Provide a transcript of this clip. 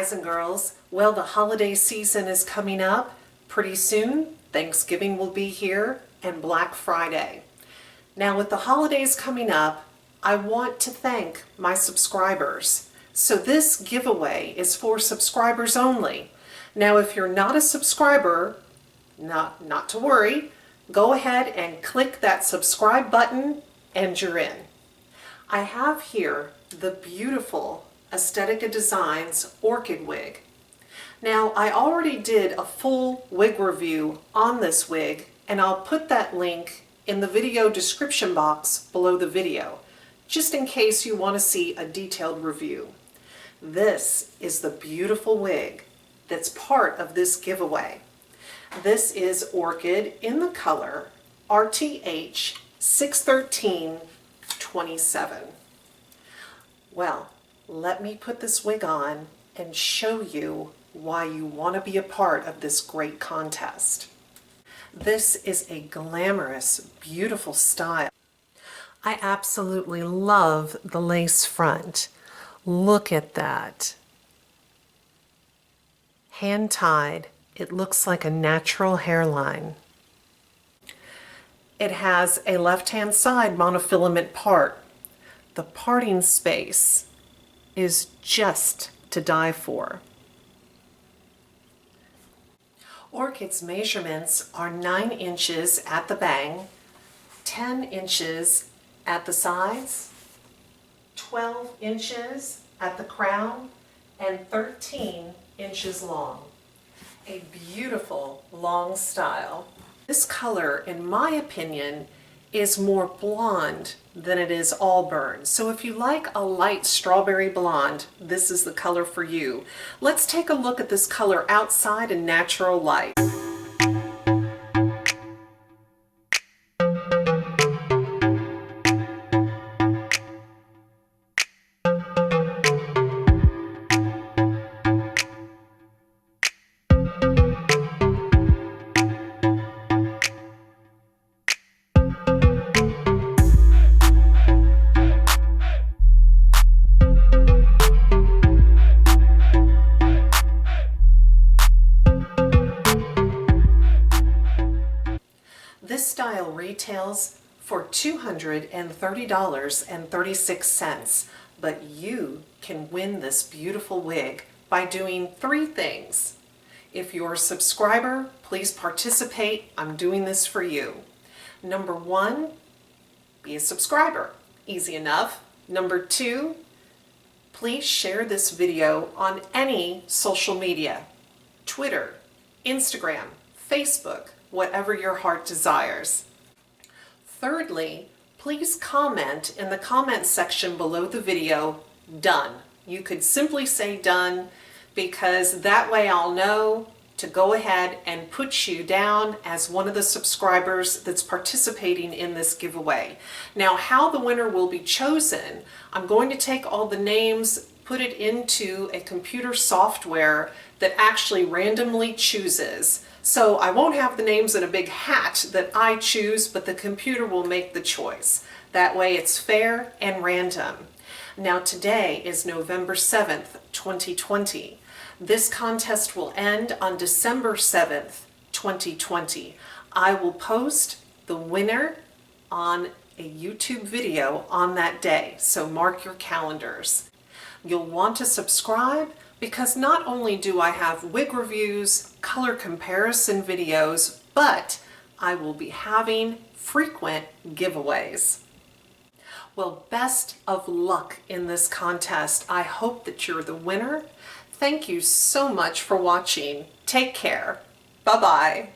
guys and girls. Well, the holiday season is coming up. Pretty soon, Thanksgiving will be here and Black Friday. Now, with the holidays coming up, I want to thank my subscribers. So this giveaway is for subscribers only. Now, if you're not a subscriber, not to worry. Go ahead and click that subscribe button and you're in. I have here the beautiful Estetica Designs Orchid Wig. Now, I already did a full wig review on this wig, and I'll put that link in the video description box below the video, just in case you want to see a detailed review. This is the beautiful wig that's part of this giveaway. This is Orchid in the color RTH 613-27. Well, let me put this wig on and show you why you want to be a part of this great contest. This is a glamorous, beautiful style. I absolutely love the lace front. Look at that. Hand-tied, it looks like a natural hairline. It has a left-hand side monofilament part. The parting space is just to die for. Orchid's measurements are 9 inches at the bang, 10 inches at the sides, 12 inches at the crown, and 13 inches long. A beautiful long style. This color, in my opinion, is more blonde than it is auburn. So if you like a light strawberry blonde, this is the color for you. Let's take a look at this color outside in natural light. This style retails for $230.36, but you can win this beautiful wig by doing 3 things. If you're a subscriber, please participate. I'm doing this for you. Number 1, be a subscriber. Easy enough. Number 2, please share this video on any social media, Twitter, Instagram, Facebook, whatever your heart desires. Thirdly, please comment in the comment section below the video, done. You could simply say done, because that way I'll know to go ahead and put you down as one of the subscribers that's participating in this giveaway. Now, how the winner will be chosen, I'm going to take all the names, put it into a computer software that actually randomly chooses. So I won't have the names in a big hat that I choose, but the computer will make the choice. That way it's fair and random. Now today is November 7th, 2020. This contest will end on December 7th, 2020. I will post the winner on a YouTube video on that day, so mark your calendars. You'll want to subscribe because not only do I have wig reviews, color comparison videos, but I will be having frequent giveaways. Well, best of luck in this contest. I hope that you're the winner. Thank you so much for watching. Take care. Bye-bye.